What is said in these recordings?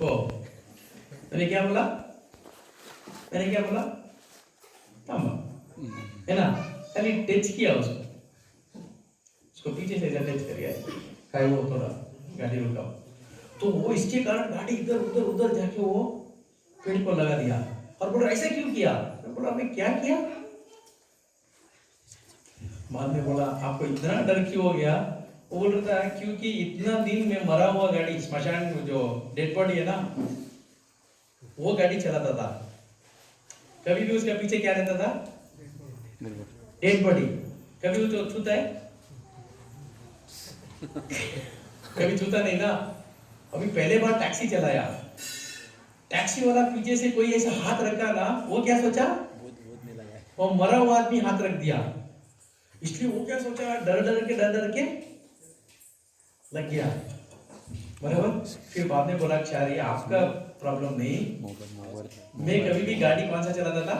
सबको। मैंने क्या बोला? तम है ना, खाली टच किया उसको पीछे से टच कर गया, खाए वो थोड़ा गाड़ी रुका, तो वो इसके कारण गाड़ी इधर उधर उधर जाके वो पेड़ को लगा दिया और बोला ऐसा क्यों किया? मैं बोला आपने क्या किया? बाद में बोला आपको इतना डर क्यों हो गया? वो बोल रहा था क्योंकि इतना दिन में मरा हुआ गाड़ी, स्मशान जो डेड बॉडी है ना, वो गाड़ी चलाता था, कभी भी उसका पीछे क्या रहता था? Dead body. कभी वो छूता है? कभी छूता नहीं ना। अभी पहले बार टैक्सी चलाया, टैक्सी वाला पीछे से कोई ऐसा हाथ रखा ना, वो क्या सोचा? वो मरा हुआ आदमी हाथ रख दिया, इसलिए वो क्या सोचा? डर डर के लग गया, बराबर। फिर बाद में बोला अच्छा ये आपका प्रॉब्लम नहीं, मैं कभी भी गाड़ी कौन सा चलाता था?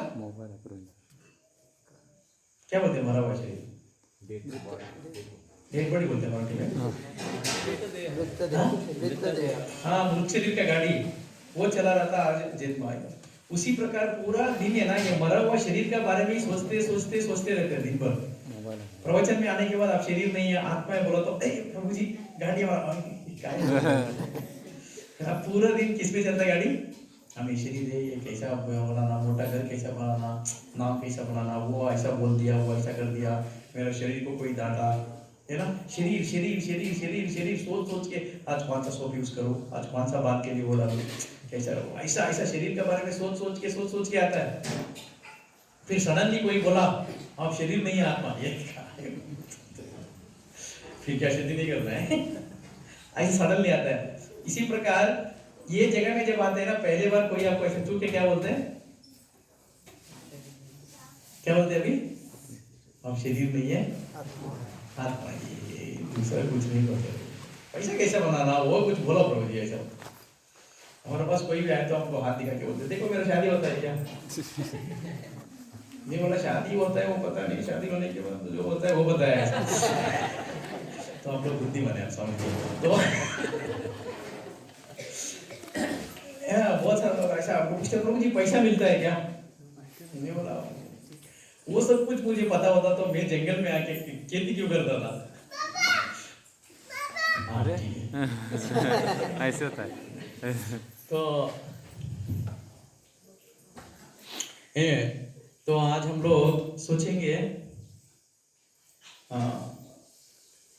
क्या बोलते हैं मरा हुआ शरीर? डेड बॉडी बोलते हैं मराठी में। हाँ, मृत शरीर का गाड़ी वो चला रहा था आज जेल में आया। उसी प्रकार पूरा दिन है ना, ये मरा हुआ शरीर का बारे में ही सोचते रहते हैं दिन भर। प्रवचन में आने के बाद आप शरीर नहीं है आत्मा है बोला तो प्रभु जी गाड़ी पूरा दिन किस पे चलता है गाड़ी? हमें शरीर है, ये कैसा बनाना, मोटा घर कैसा बनाना, नाम कैसा बनाना, वो ऐसा बोल दिया, वो ऐसा कर दिया, मेरा शरीर को कोई डांटा, है ना। शरीर शरीर शरीर शरीर शरीर सोच के आज कौन सा सोप यूज करो, आज कौन सा बात के लिए बोला, कैसा रहो, ऐसा ऐसा शरीर के बारे में सोच के आता है। फिर सडनली कोई बोला आप शरीर नहीं है आत्मा, ये फिर क्या शुद्धि नहीं करना है? ऐसे सडनली आता है। इसी प्रकार ये जगह में जब आते हैं ना, पहले बार कोई आपको ऐसे छू के क्या बोलते हैं? क्या बोलते हैं? अभी आप शरीर नहीं है आत्मा, ये दूसरा कुछ नहीं बोलते। पैसा कैसा बनाना, वो कुछ बोलो प्रभु जी ऐसा। हमारे पास कोई भी आए तो हमको हाथ दिखा के बोलते देखो मेरा शादी होता है क्या? नहीं बोला शादी होता है वो पता नहीं, शादी होने के बाद जो होता है वो बताया। तो हम लोग बुद्धि बने समझ तो बहुत सारा लोग ऐसा आपको पूछते प्रभु जी पैसा मिलता है क्या? नहीं बोला वो सब कुछ मुझे पता होता तो मैं जंगल में आके खेती क्यों करता था? अरे ऐसे होता है। तो आज हम लोग सोचेंगे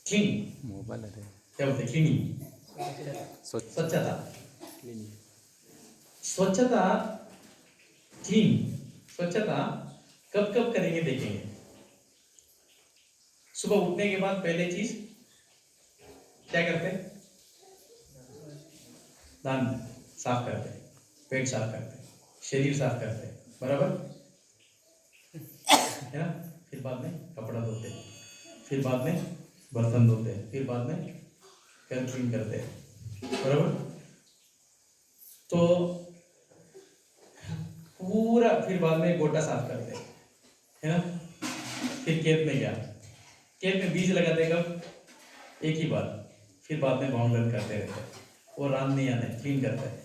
क्लीन, मोबाइल है क्या बोलते हैं? क्लीनिंग, स्वच्छता, स्वच्छता, क्लीन, स्वच्छता कब कब करेंगे देखेंगे। सुबह उठने के बाद पहले चीज क्या करते हैं? दांत साफ करते हैं, पेट साफ करते हैं, शरीर साफ करते हैं, बराबर है ना। फिर बाद में कपड़ा धोते हैं, फिर बाद में बर्तन धोते हैं, फिर बाद में घर क्लीन करते हैं, बराबर। तो पूरा फिर बाद में गोटा साफ करते हैं, है ना। फिर खेत में गया, खेत में बीज लगाते कब? एक ही बार, फिर बाद में बाउंडर करते रहते हैं, वो रान नहीं आने क्लीन करता है।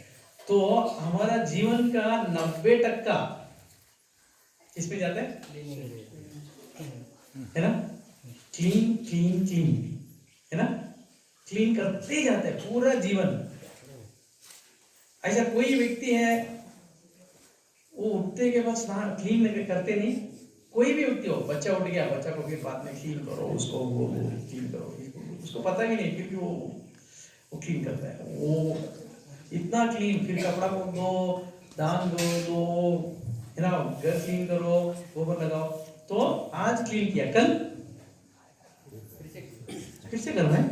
तो हमारा जीवन का 90% किस पे जाता है ना? क्लीन क्लीन क्लीन, है ना। क्लीन करते जाते हैं पूरा जीवन। ऐसा कोई व्यक्ति है वो उठते के बाद स्नान क्लीन करते नहीं? कोई भी व्यक्ति हो, बच्चा उठ गया, बच्चा को फिर बाद में क्लीन करो, उसको वो क्लीन करो, उसको पता भी नहीं क्योंकि वो क्लीन करता है, वो इतना क्लीन। फिर कपड़ा को दो, दान दो, है ना, घर क्लीन करो, गोबर लगाओ। तो आज क्लीन किया, कल फिर से करना है,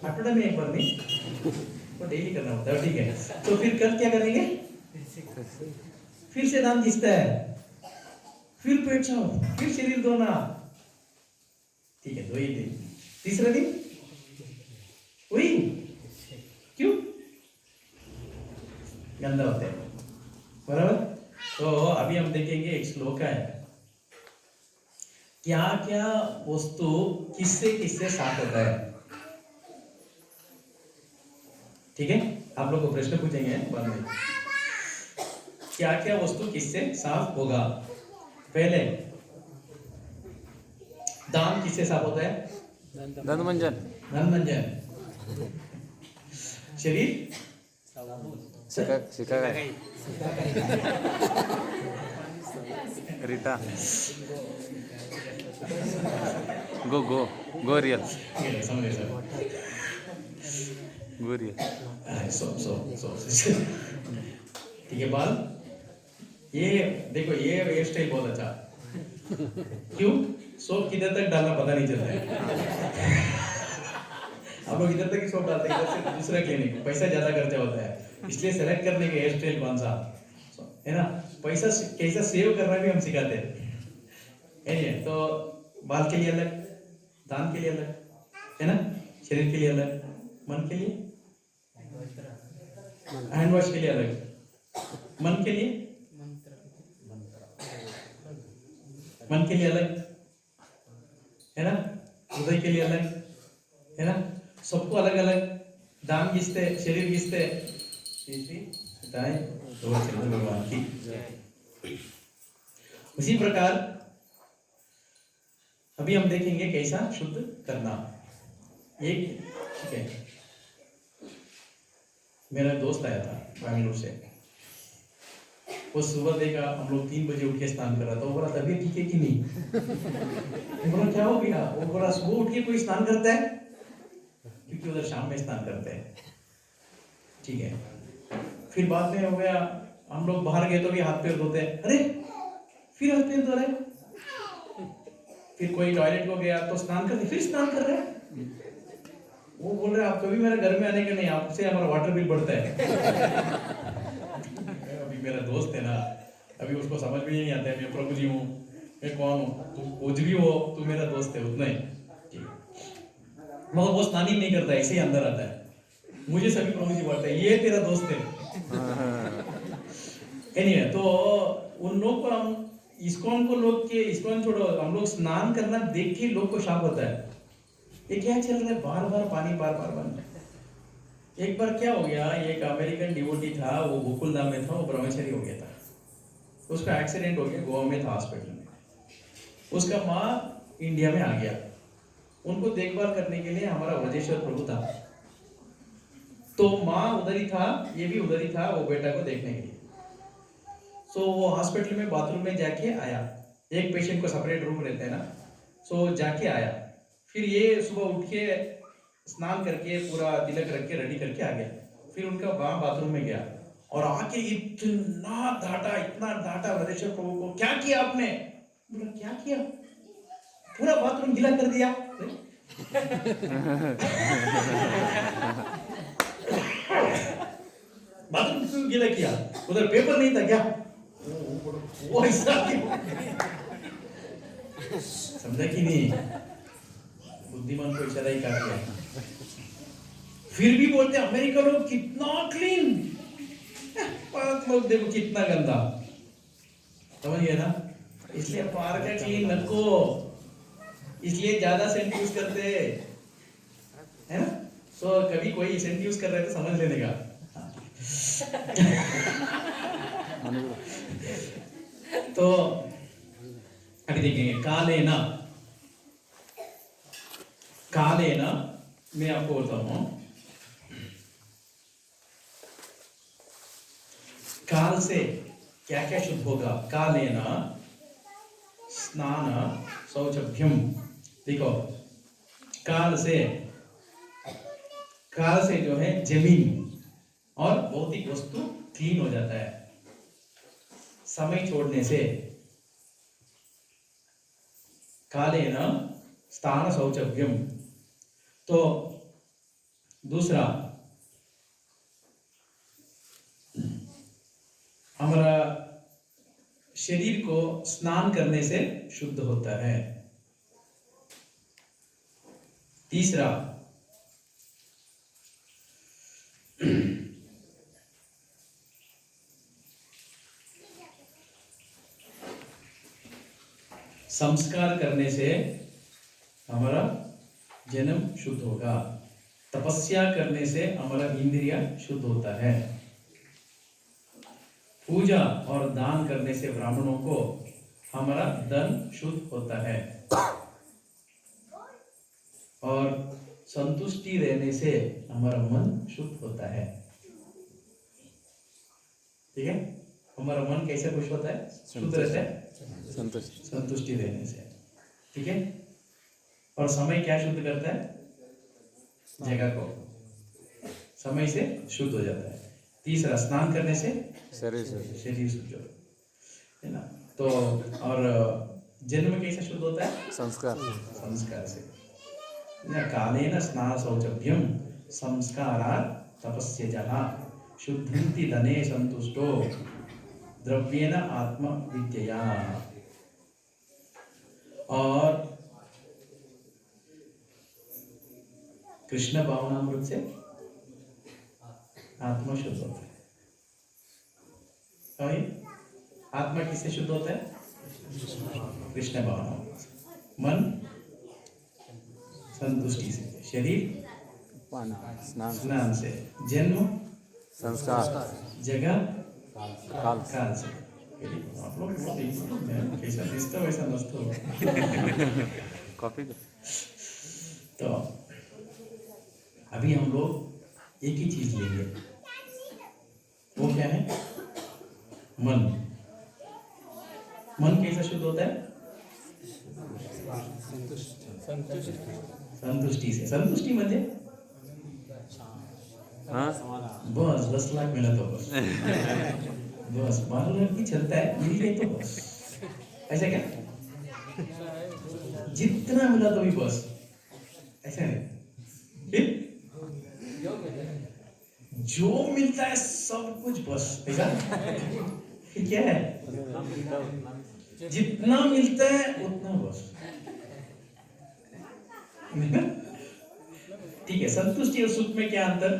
अठवाडिये में एक बार नहीं, वो डेली करना होता है, ठीक है। तो फिर कल क्या करेंगे? फिर से दांत घिसता है, फिर पेट साफ, फिर शरीर धोना, ठीक है। 2 ही दिन, तीसरा दिन वही, क्यों? गंदा होता है, बराबर। तो अभी हम देखेंगे एक श्लोक है, क्या क्या वस्तु किससे किससे साफ होता है। ठीक है, आप लोग को प्रश्न पूछेंगे बाद में। क्या क्या वस्तु किससे साफ होगा? पहले दांत किससे साफ होता है? धनमंजन धनमंजन। शरीर शिका काय रीटा गो गो गो रियल समझे सर? गो रियल सो ठीक है, बाल ये देखो, ये हेयर स्टाइल बहुत अच्छा। क्यों? सोप किधर तक डालना पता नहीं चलता है। आप लोग इधर तक ही सोप डालते हैं, इधर से दूसरा क्लिनिक, पैसा ज्यादा खर्चा होता है, इसलिए सेलेक्ट करने के हेयर स्टाइल कौन सा है ना, पैसा कैसा सेव करना भी हम सिखाते हैं, है नहीं? तो बाल के लिए अलग, दांत के लिए अलग, है ना, शरीर के लिए अलग, मन के लिए, हैंड वॉश के लिए अलग, मन के लिए, मन के लिए अलग, है ना, हृदय के लिए अलग, है ना, सबको अलग अलग दाम घिसते, शरीर घिसते। भगवान की। उसी प्रकार अभी हम देखेंगे कैसा शुद्ध करना। एक ठीक है, मेरा दोस्त आया था बैंगलोर से, वो सुबह देखा हम लोग 3 बजे उठ के स्नान कर रहा था, वो बोला तबीयत ठीक है कि नहीं? मैं बोला क्या हो गया? वो बोला सुबह उठ के कोई स्नान करता है, क्योंकि उधर शाम में स्नान करते हैं, ठीक है। फिर बाद में हो गया, हम लोग बाहर गए तो भी हाथ पैर धोते हैं, अरे फिर हाथ पैर धो रहे, फिर कोई टॉयलेट को गया तो स्नान करते, फिर स्नान कर रहे हैं। वो बोल रहे आप कभी मेरे घर में आने के नहीं, आपसे हमारा वाटर बिल बढ़ता है। अभी मेरा दोस्त है ना, अभी उसको समझ में ही नहीं आता है मैं प्रभु जी हूँ, मैं कौन हूँ, तू कुछ भी हो, तू मेरा दोस्त है, उतना ही, मगर वो स्नान ही नहीं करता, ऐसे ही अंदर आता है। मुझे सभी प्रभु जी बोलते हैं ये तेरा दोस्त है। नहीं तो उन लोग को हम इस्कॉन को लोग के, इस्कॉन छोड़ो, हम लोग स्नान करना देख के लोग को शॉक होता है, ये क्या चल रहा है, बार बार पानी, बार बार पानी। एक बार क्या हो गया, एक अमेरिकन डिवोटी था, वो गोकुल धाम में था, वो ब्रह्मचारी हो गया था, उसका एक्सीडेंट हो गया, गोवा में था हॉस्पिटल में, उसका माँ इंडिया में आ गया, उनको देखभाल करने के लिए हमारा वजेश्वर प्रभु था, तो माँ उधर ही था, ये भी उधर ही था, वो बेटा को देखने के लिए। सो वो हॉस्पिटल में बाथरूम में जाके आया, एक पेशेंट को सेपरेट रूम रहते हैं ना, सो जाके आया, फिर ये सुबह उठ के स्नान करके पूरा तिलक रख के रेडी करके आ गया, फिर उनका वहां बाथरूम में गया और आके इतना डांटा, इतना डांटा वजेश्वर प्रभु को, क्या किया आपने? बोला क्या किया? पूरा बाथरूम गीला कर दिया। बाथरूम क्यों गीला किया? उधर पेपर नहीं था क्या? वो ऐसा समझा कि नहीं? बुद्धिमान को इशारा ही कर दिया। फिर भी बोलते अमेरिका लोग कितना क्लीन, भारत लोग देखो कितना गंदा, समझ गए ना? इसलिए बाहर का क्लीन नको, इसलिए ज्यादा सेंट यूज करते है ना। सो कभी कोई सेंट यूज कर रहा है तो समझ लेने का। तो अभी देखेंगे कालेना, कालेना मैं आपको बोलता हूं, काल से क्या क्या शुद्ध होगा? कालेना स्नान शौचभ्यम। देखो काल से जो है जमीन और भौतिक वस्तु क्लीन हो जाता है समय छोड़ने से। कालेन स्थान शौचभ्यम। तो दूसरा हमारा शरीर को स्नान करने से शुद्ध होता है। तीसरा संस्कार करने से हमारा जन्म शुद्ध होगा, तपस्या करने से हमारा इंद्रिय शुद्ध होता है। पूजा और दान करने से ब्राह्मणों को हमारा धन शुद्ध होता है। और संतुष्टि रहने से हमारा मन शुद्ध होता है। ठीक है, हमारा मन कैसे खुश होता है, शुद्ध रहता है, संतुष्टि रहने से। ठीक है, और समय क्या शुद्ध करता है, जगह को समय से शुद्ध हो जाता है। तीसरा, स्नान करने से शरीर शुद्ध है ना। तो और जन्म कैसे शुद्ध होता है, संस्कार से। कालेन स्नान शौचभ्यम संस्कारात् तपस्यजः शुद्धन्ति धने संतुष्टो द्रव्येन आत्म विद्यया। और कृष्ण भावनामृत से आत्मा शुद्ध होता है। और आत्मा किससे शुद्ध होता है, कृष्ण भावनामृत से। मन संतुष्टि से, शरीर स्नान से, जन्म संस्कार, जगह काल से। आप लोग कैसा दिखता वैसा मस्त हो। कॉफी। तो अभी हम लोग एक ही चीज लेंगे, वो क्या है, मन। मन कैसा शुद्ध होता है, संतुष्टि से। संतुष्टि म्हणजे बस 10 लाख मिला तो बस, बस 12 लाख भी चलता है, मिल गई तो बस। ऐसा क्या, जितना मिला तो भी बस, ऐसा नहीं। फिर जो मिलता है सब कुछ बस, ऐसा फिर क्या है, जितना मिलता है उतना बस। ठीक है, संतुष्टि और सुख में क्या अंतर,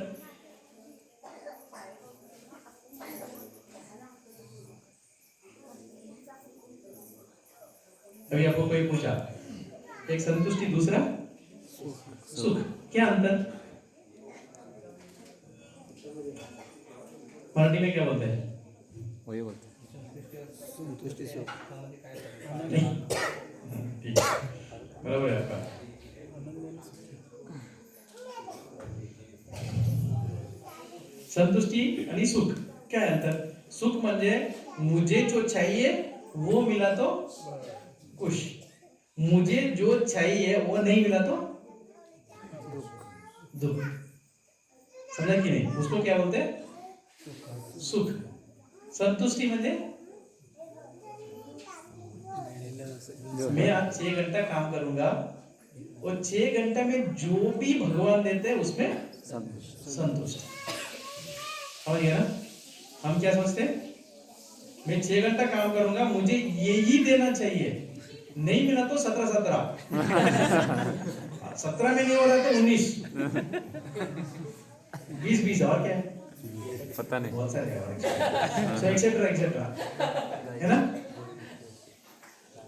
अभी आपको कोई पूछा, एक संतुष्टि दूसरा सुख, क्या अंतर, मराठी में क्या बोलते हैं, वही बोलते संतुष्टि सुख। नहीं, ठीक है, बराबर है आपका। संतुष्टि आणि सुख, क्या है अंतर, सुख म्हणजे मुझे जो चाहिए वो मिला तो खुश, मुझे जो चाहिए वो नहीं मिला तो दुख। समझा कि नहीं, उसको क्या बोलते हैं, सुख। संतुष्टि म्हणजे मैं आज 6 घंटा काम करूंगा और 6 घंटा में जो भी भगवान देते हैं उसमें संतुष्ट। समझ गया ना, हम क्या सोचते हैं, मैं 6 घंटा काम करूंगा, मुझे यही देना चाहिए, नहीं मिला तो 17 में नहीं हो रहा तो 19, 20 और क्या है, पता नहीं। बहुत सारे और एक्सेट्रा एक्सेट्रा, है ना।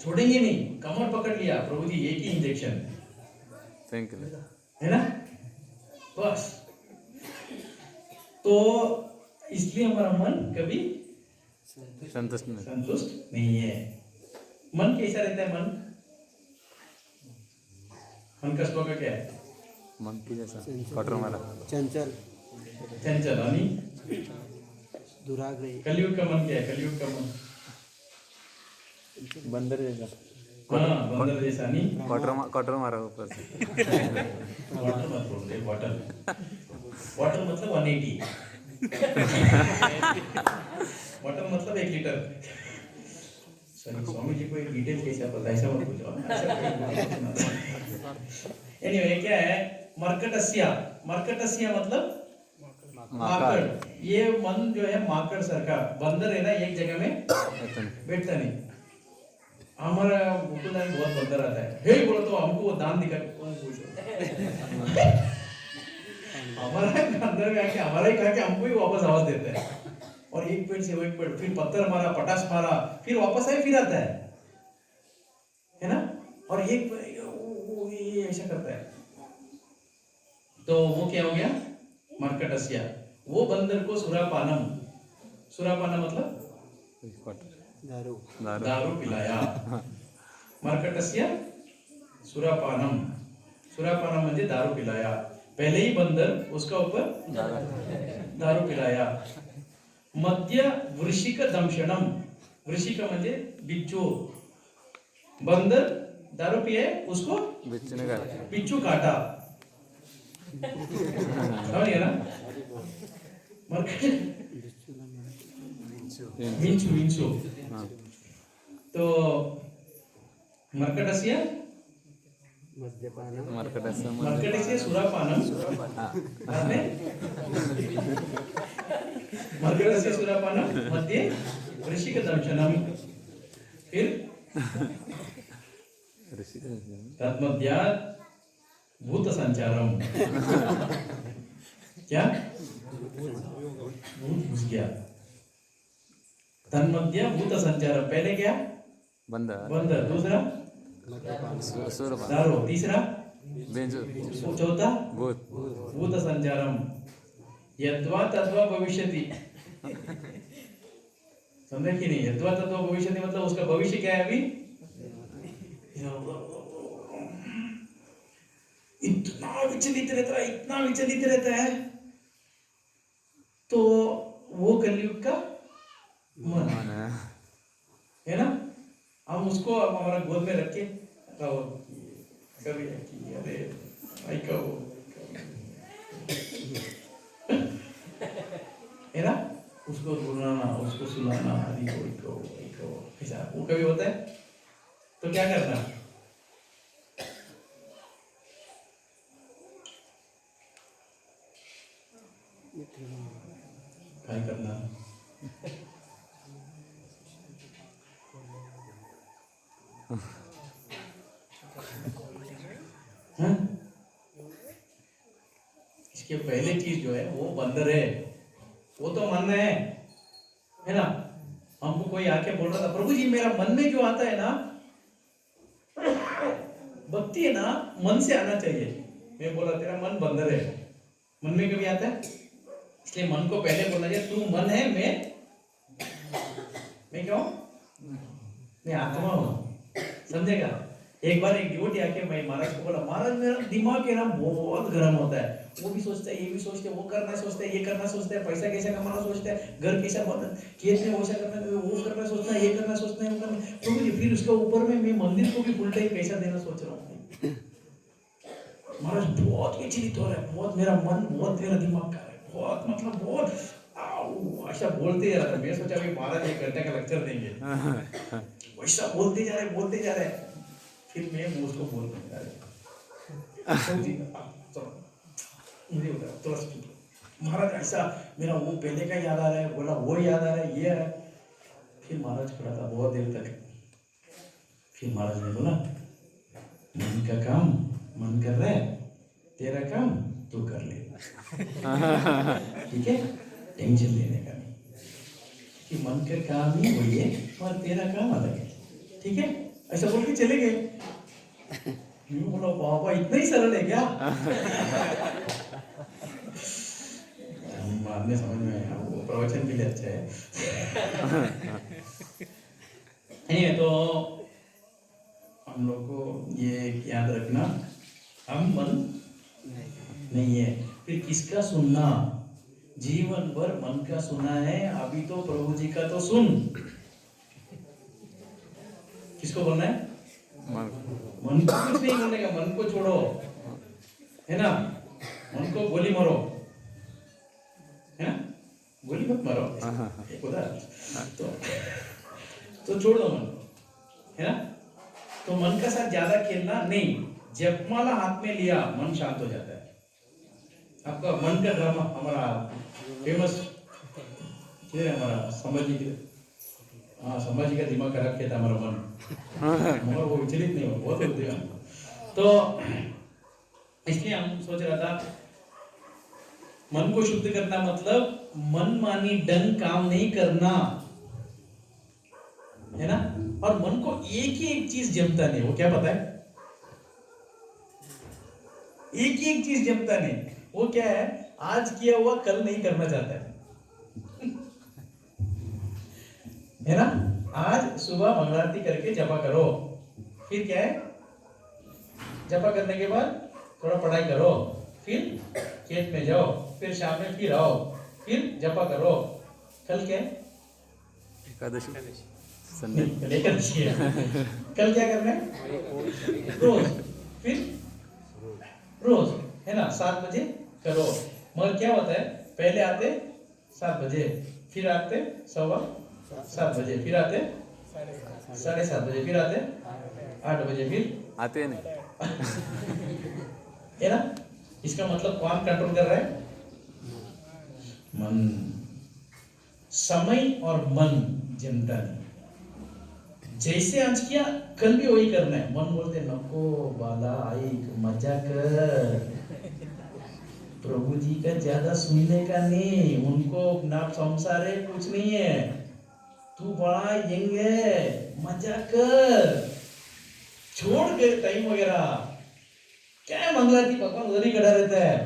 छोड़ेंगे नहीं, कमर पकड़ लिया, प्रभु जी एक ही इंजेक्शन, थैंक यू। है ना, बस। तो इसलिए हमारा मन कभी संतुष्ट नहीं है। मन कैसा रहता है, मन का श्लोक क्या है, मन की जैसा कटोर मारा, चंचल आणि दुराग्रही। कलयुग का मन क्या है, कलयुग का मन बंदर जैसा, हाँ, बंदर जैसा। नहीं, कटोर मारा ऊपर से। वाटर मत बोल दे, वाटर मतलब 180, वाटर मतलब 1 लीटर। सॉरी, स्वामी जी को एक डिटेल कैसे पता, ऐसा मत पूछो। एनीवे, क्या है, मर्कटस्या मतलब माकड़। ये मन जो है माकड़ सरका, बंदर है ना, एक जगह में बैठता नहीं। हमारा मुकुंद में बहुत बंदर आता है, हे बोलो तो हमको वो दान दिखा, कौन पूछो, हमारा अंदर में आके हमारा ही खा के हमको ही वापस आवाज देता है, और एक पेड़ से वो एक पेड़, फिर पत्थर मारा, पटास मारा, फिर वापस आए, फिर आता है ना। और एक ये ऐसा करता है। तो वो क्या हो गया, मर्कटस्य। वो बंदर को सुरापानम, सुरापानम मतलब क्वार्टर दारू दारू दारू पिलाया। मर्कटस्य सुरापानम, सुरापानम म्हणजे दारू पिलाया। पहले ही बंदर उसका ऊपर दारू पिलाया। मध्य वृश्चिक दंशनम, वृश्चिक म्हणजे बिच्छू। बंदर दारू पिए, उसको बेचने का बिच्छू काटा, समझ गया ना। मर्कट मिंचू, मिंचू। हाँ तो मर्कटस्य मद्यपान मर्कटस्य मर्कटस्य सुरापानम, हाँ बाद में मर्कटस्य सुरापानम मध्ये वृश्चिक दंशनम। फिर ऋषि तन्मध्यात् भूत संचारम। क्या, भूत घुस गया। तन्मध्य भूत संचारम, पहले क्या, बंद बंदर, दूसरा सूरपान दारू, तीसरा बेंजो चौथा भूत भूत संचारम। यद्वा तद्वा भविष्यति, समझे कि नहीं। यद्वा तद्वा भविष्यति मतलब उसका भविष्य क्या है अभी, इतना विचलित रहता है, इतना विचलित रहता है। तो वो कलयुग का मन है ना। हम उसको हमारा गोद में रख के कभी अरे भाई का वो है ना, उसको बुलाना, उसको सुनाना, ऐसा वो कभी होता है। तो क्या करना, क्या करना, हाँ? इसके पहले चीज जो है वो बंदर है, वो तो मन है ना। हमको कोई आके बोल रहा था, प्रभु जी मेरा मन में जो आता है ना, भक्ति है ना, मन से आना चाहिए। मैं बोला तेरा मन बंदर है, मन में कभी आता है। इसलिए मन को पहले बोलना चाहिए, तू मन है, मैं क्या हूं, मैं आत्मा हूं, समझेगा। एक बार एक डिवोटी आके मैं महाराज को बोला, महाराज मेरा दिमाग है ना बहुत गर्म होता है, वो भी सोचता है, ये भी सोचते है, वो करना सोचता है, ये करना सोचता है, पैसा कैसे कमाना सोचता है, घर कैसा बनना, खेत में वैसा करना, वो करना सोचता है, ये करना सोचता है, वो करना। तो मुझे फिर उसके ऊपर में मैं मंदिर को भी फुल टाइम पैसा देना सोच रहा हूँ। महाराज बहुत विचलित हो रहा है, बहुत मेरा मन, बहुत मेरा दिमाग का है, बहुत मतलब बहुत ऐसा बोलते जा रहा था। मैं सोचा भाई महाराज 1 घंटे का लेक्चर देंगे, वैसा बोलते जा रहे। फिर मैं उसको बोल रहा मुझे महाराज ऐसा मेरा वो पहले का याद आ रहा है, बोला वो याद आ रहा है, ये है। फिर महाराज खड़ा था बहुत देर तक। फिर महाराज ने बोला, मन का काम मन कर रहा है, तेरा काम तू कर ले, ठीक है, टेंशन लेने का नहीं, कि मन का काम ही वही है और तेरा काम अलग है, ठीक है। ऐसा बोल के चले गए। मैं बोला बाबा इतना ही सरल है क्या। बाद में समझ में आया, वो प्रवचन के लिए अच्छा है। नहीं तो हम लोग को ये याद रखना, हम मन नहीं है। फिर किसका सुनना, जीवन भर मन का सुना है, अभी तो प्रभु जी का तो सुन। किसको बोलना है, मन को कुछ नहीं बोलने का, मन को छोड़ो, है ना। मन को गोली मारो, है ना, गोली मत मारो, एक तो छोड़ दो मन को, है ना। तो मन का साथ ज्यादा खेलना नहीं। जपमाला हाथ में लिया मन शांत हो जाता है। आपका मन का ड्रामा हमारा फेमस है, हमारा संभाजी, हाँ संभाजी का दिमाग खराब किया था हमारा मन, मगर वो विचलित नहीं हो, बहुत होते हैं। तो इसलिए हम सोच रहा था, मन को शुद्ध करना मतलब मनमानी ढंग काम नहीं करना, है ना। और मन को एक ही एक चीज जमता नहीं, वो क्या पता है, एक ही एक चीज जमता नहीं। वो क्या है, आज किया हुआ कल नहीं करना चाहता है है ना। आज सुबह मंगलारती करके जपा करो, फिर क्या है, जपा करने के बाद थोड़ा पढ़ाई करो, फिर खेत में जाओ, फिर शाम में फिर आओ, फिर जपा करो। कल क्या है, एकादशी संडे कल एकादशी है। कल क्या करना है, रोज, फिर रोज, है ना, 7 बजे करो। मगर क्या होता है, पहले आते 7 बजे, फिर आते 7:15 बजे, फिर आते 7:30 बजे, फिर आते 8 बजे, फिर आते हैं नहीं। है ना। इसका मतलब कौन कंट्रोल कर रहा है, मन। समय और मन जमता नहीं। जैसे आज किया कल भी वही करना है। मन बोलते नको बाला आइक मजा कर, प्रभु जी का ज्यादा सुनने का नहीं, उनको ना संसार है, कुछ नहीं है, तू बड़ा यंग है, मजा कर, छोड़ के टाइम वगैरह। क्या है मंगलाती, भगवान उधर ही खड़ा रहता है,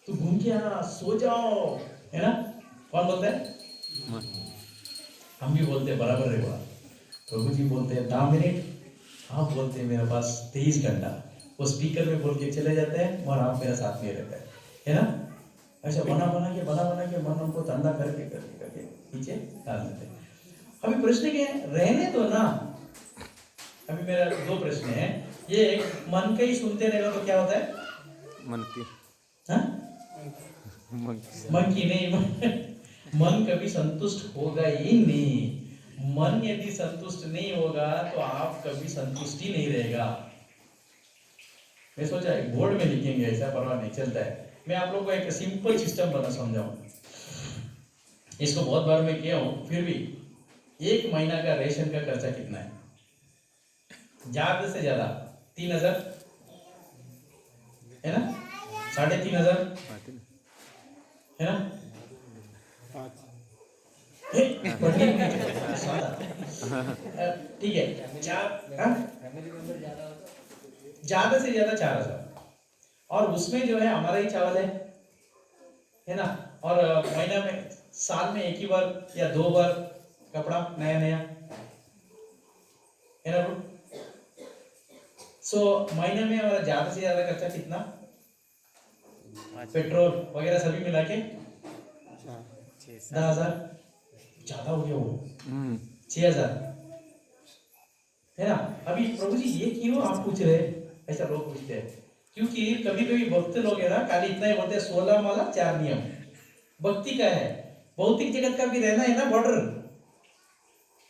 तू घूम के आना, सो जाओ, है ना। कौन बोलता है, हम भी बोलते हैं, बराबर है बोला। प्रभु जी बोलते हैं 10 मिनट, आप बोलते हैं मेरे पास 23 घंटा। वो स्पीकर में बोल के चले जाते हैं और आप मेरे साथ में रहते हैं, है ना। ऐसा बना बना के मन उनको ठंडा करके करके करके पीछे डाल देते हैं। अभी प्रश्न क्या है, रहने दो ना। अभी मेरा 2 प्रश्न है। ये मन का ही सुनते रहेगा तो क्या होता है, मन की हाँ? मन मन की नहीं, मन कभी संतुष्ट होगा ही नहीं। मन यदि संतुष्ट नहीं होगा तो आप कभी संतुष्ट ही नहीं रहेगा। मैं सोचा एक बोर्ड में लिखेंगे, ऐसा परवाह नहीं चलता है। मैं आप लोगों को एक सिंपल सिस्टम बना समझाऊं, इसको बहुत बार मैं किया हूं, फिर भी 1 महीना का रेशन का खर्चा कितना है, ज्यादा से ज्यादा 3000, है ना, 3500, आते नहीं। है ना। ठीक है, ज्यादा से ज्यादा 4000, और उसमें जो है हमारा ही चावल है ना। और महीना में, साल में 1 ही बार या 2 बार कपड़ा नया नया, है ना ब्रो। सो महीने में हमारा ज्यादा से ज्यादा खर्चा कितना, पेट्रोल वगैरह सभी मिला के 10,000, ज्यादा हो गया वो, 6,000, है ना। अभी प्रभु जी ये क्यों आप पूछ रहे, ऐसा लोग पूछते हैं, क्योंकि कभी कभी भक्त लोग है ना, खाली इतना ही बोलते हैं 16 माला 4 नियम। भक्ति का है, भौतिक जगत का भी रहना है ना बॉर्डर।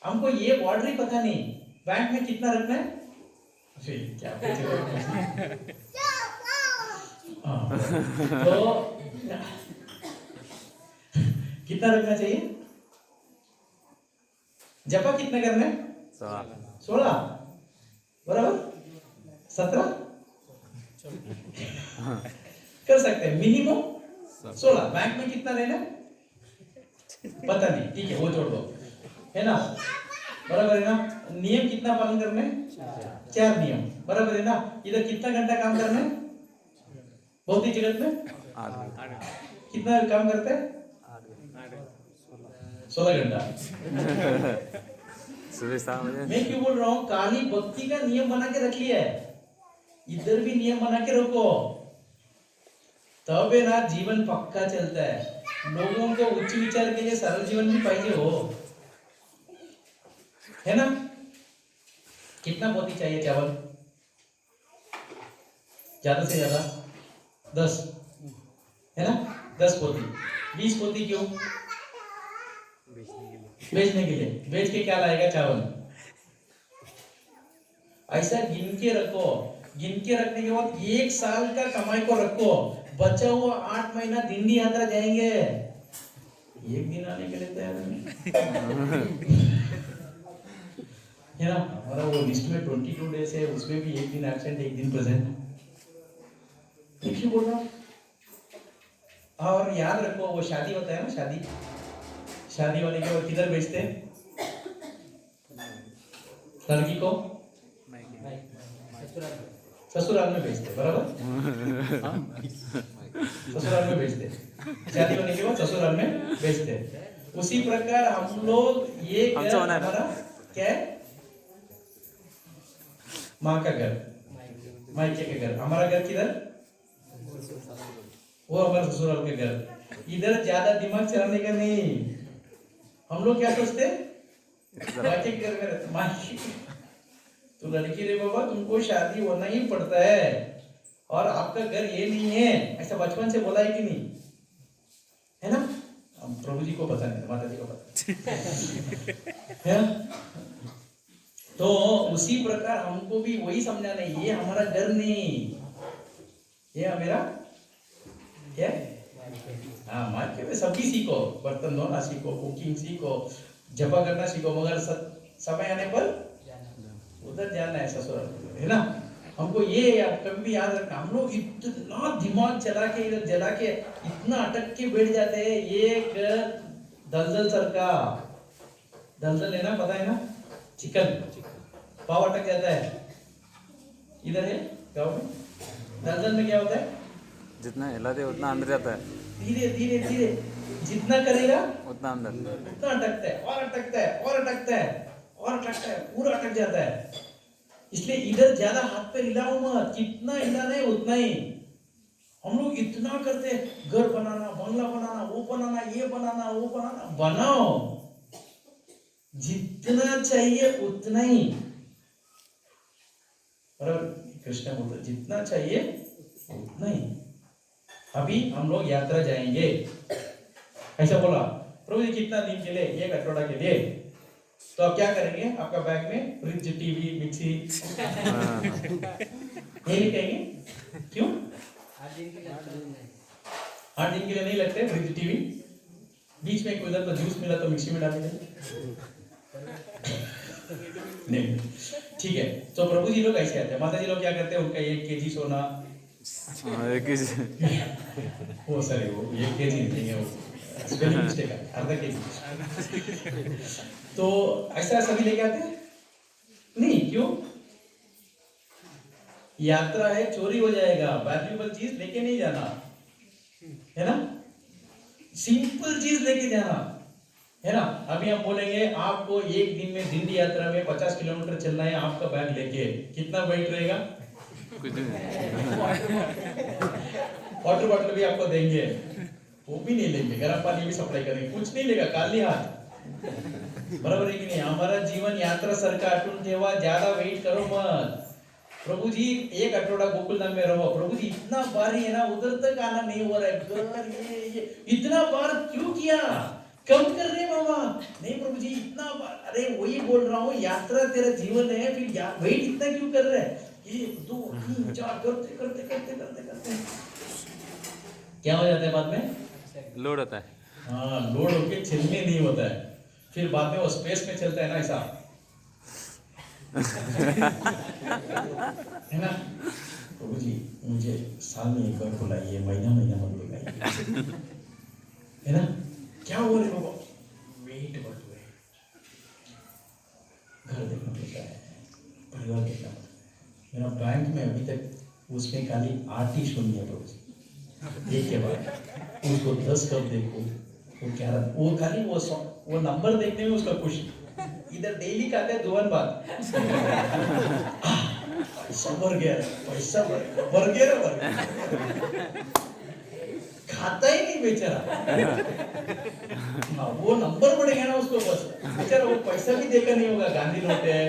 हमको ये बॉर्डर ही पता नहीं, बैंक में कितना रखना है, क्या तो कितना रखना चाहिए, जपा कितना करना है, 16 बराबर 17 कर सकते हैं, मिनिमम 16। बैंक में कितना रहना पता नहीं, ठीक है वो छोड़ दो, है ना, बराबर है ना। नियम कितना पालन करना है, 4 नियम, बराबर है ना। इधर कितना घंटा काम करना है, भौतिक जगत में कितना काम करते हैं, 16 घंटा। सुबह 7 बजे। मैं क्यों बोल रहा हूँ, काली भक्ति का नियम बना के रख लिया है, इधर भी नियम बना के रखो, तब है ना जीवन पक्का चलता है। लोगों को उच्च विचार के लिए सरल जीवन भी पाइए हो, है ना। कितना पोती चाहिए चावल, ज्यादा से ज्यादा 10, है ना, 10 पोती। 20 पोती क्यों, बेचने के लिए, बेच के क्या लाएगा चावल। ऐसा गिन के रखो, गिन के रखने के बाद 1 साल का कमाई को रखो, बचा हुआ 8 महीना दिंडी यात्रा जाएंगे, 1 दिन आने के लिए तैयार नहीं, है ना। हमारा वो लिस्ट में 22 डेज है, उसमें भी 1 दिन एब्सेंट 1 दिन प्रेजेंट, बोल रहा हूँ। और याद रखो, वो शादी होता है ना, शादी होने के बाद किधर भेजते हैं लड़की को, ससुराल में भेजते, बराबर। ससुराल में भेजते, शादी होने के बाद ससुराल में भेजते। उसी प्रकार हम लोग ये घर हमसे होना है। हमारा क्या है? माँ का घर, मायके के घर। हमारा घर किधर? वो हमारा ससुराल के घर। इधर ज्यादा दिमाग चलाने का नहीं। हम लोग क्या सोचते? मायके के घर में, मायके तो लड़की रे बाबा, तुमको शादी होना ही पड़ता है और आपका घर ये नहीं है, ऐसा बचपन से बोला है कि नहीं? है ना? हम प्रभु जी को पता नहीं, माता जी को पता है। तो उसी प्रकार हमको भी वही समझाना है, ये हमारा घर नहीं, ये मेरा क्या? हाँ, मार्केट में सभी सीखो, बर्तन धोना सीखो, कुकिंग सीखो, जपा करना सीखो, मगर समय आने पर उधर जाना है ससुराल, है ना? हमको ये कभी भी याद रखना, हम लोग इतना दिमाग चला के इधर जला के इतना अटक के बैठ जाते हैं। एक दलदल सर का दलदल है ना, पता है ना? चिकन पाव अटक जाता है, इधर है गाँव में। दलदल में क्या होता है? जितना हिलाते उतना अंदर जाता है, धीरे धीरे धीरे जितना करेगा उतना अंदर। उतना अटकता है और अटकता है और अटकता है और अटकता है, पूरा अटक जाता है। इसलिए इधर ज्यादा हाथ पे हिलाओ मत, कितना हिलाना है उतना ही। हम लोग इतना करते हैं, घर बनाना, बंगला बनाना, वो बनाना, ये बनाना, वो बनाना। बनाओ, जितना चाहिए उतना ही। कृष्ण बोलते जितना चाहिए उतना ही। अभी हम लोग यात्रा जाएंगे, ऐसा बोला प्रभु जी, कितना दिन के लिए? 1 अठवाड़ा के लिए। तो आप क्या करेंगे? आपका बैग में फ्रिज, टीवी, मिक्सी ये लिखेंगे। क्यों? 8 दिन के लिए नहीं लगते फ्रिज, टीवी। बीच में कोई उधर तो जूस मिला तो मिक्सी में डाल देंगे। नहीं, ठीक है। तो प्रभु जी लोग ऐसे आते हैं, माता जी लोग क्या करते हैं? उनका 1 केजी सोना, वो सॉरी, वो 1 केजी नहीं है, वो स्पेलिंग मिस्टेक है, आधा केजी। तो ऐसा सभी लेके आते हैं नहीं? क्यों? यात्रा है, चोरी हो जाएगा, वैल्यूएबल चीज लेके नहीं जाना, है ना? सिंपल चीज लेके जाना, है ना? अभी हम बोलेंगे आपको एक दिन में दिल्ली यात्रा में 50 किलोमीटर चलना है, आपका बैग लेके कितना वेट रहेगा? कुछ नहीं। वाटर बॉटल भी आपको देंगे, वो भी नहीं लेंगे, गर्म पानी भी सप्लाई करेंगे, कुछ नहीं लेगा, खाली हाथ। बराबर है कि नहीं? हमारा जीवन यात्रा सरका अटून ठेवा, ज्यादा वेट करो मत। प्रभु जी 1 अठवाड़ा गोकुलधाम में रहो। प्रभु जी इतना बार ही है ना, उधर तक आना नहीं हो रहा है, ये इतना बार क्यों किया? कम कर रहे बाबा। नहीं प्रभु जी इतना बार, अरे वही बोल रहा हूँ, यात्रा तेरा जीवन है, फिर वेट इतना क्यों कर रहे हैं? 1 2 3 4 करते करते करते करते करते क्या हो जाता है बाद में? लोड होता है। हाँ, लोड होके चलने नहीं होता है, फिर बाद में वो स्पेस में चलता है ना, ऐसा है ना? प्रभु जी मुझे साल में 1 बार बुलाइए, महीना महीना मत बुलाइए, है ना? क्या हो रहे बाबा? वेट बढ़ गए, घर देखना पड़ता है, परिवार देखना पड़ता है। मेरा बैंक में अभी तक उसमें खाली 8 ही शून्य है प्रभु जी, एक के बाद उसको 10 कब देखो, वो क्या वो खाली वो नंबर देखने में उसका खुशी। इधर डेली खाते हैं 2 बार, पैसा भर गया, पैसा भर गया, खाता ही नहीं बेचारा। हाँ, वो नंबर बढ़ेगा ना उसको, बस बेचारा वो पैसा भी देखा नहीं होगा, गांधी नोट है,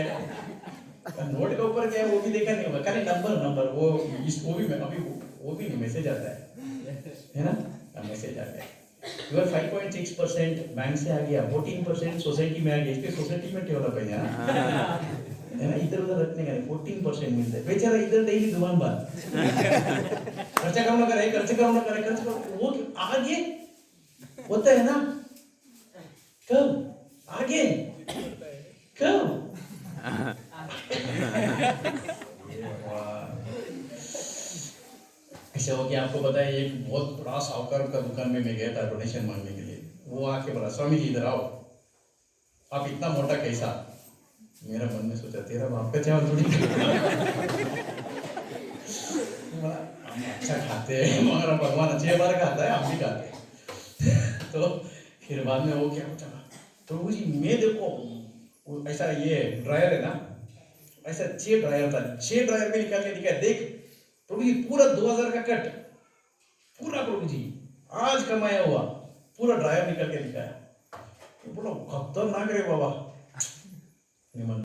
नोट के ऊपर क्या है वो भी देखा नहीं होगा, खाली नंबर वो भी अभी वो भी नहीं, मैसेज आता है ना? मैसेज आता है, युवर 5.6% बैंक से आ गया, 14% सोसाइटी में आ गया, इसके सोसाइटी में ठेवला पाहिजे है ना? इधर उधर रखने का 14% मिलता है, बेचारा इधर डेली 2 बार खर्चा कम ना करे, खर्च करो, वो आगे होता है ना? कब आगे कब? ऐसा हो कि आपको पता है, एक बहुत बड़ा साहूकार का दुकान में मैं गया था डोनेशन मांगने के लिए। वो आके बोला, स्वामी जी इधर आओ, आप इतना मोटा कैसा? मेरा मन में सोचा तेरा बाप का चावल थोड़ी। अच्छा खाते हैं मगर भगवान अच्छे बार खाता है, हम भी खाते हैं। तो फिर बाद में वो क्या होता है, प्रभु जी मैं देखो वो ऐसा ये ड्रायर है ना, ऐसा 6 ड्रायर था, 6 ड्रायर में निकाल के दिखाया, देख प्रभु जी पूरा 2000 का कट, पूरा प्रभु जी आज कमाया हुआ पूरा ड्रायर निकाल के दिखाया। तो बोला खतरनाक रे बाबा।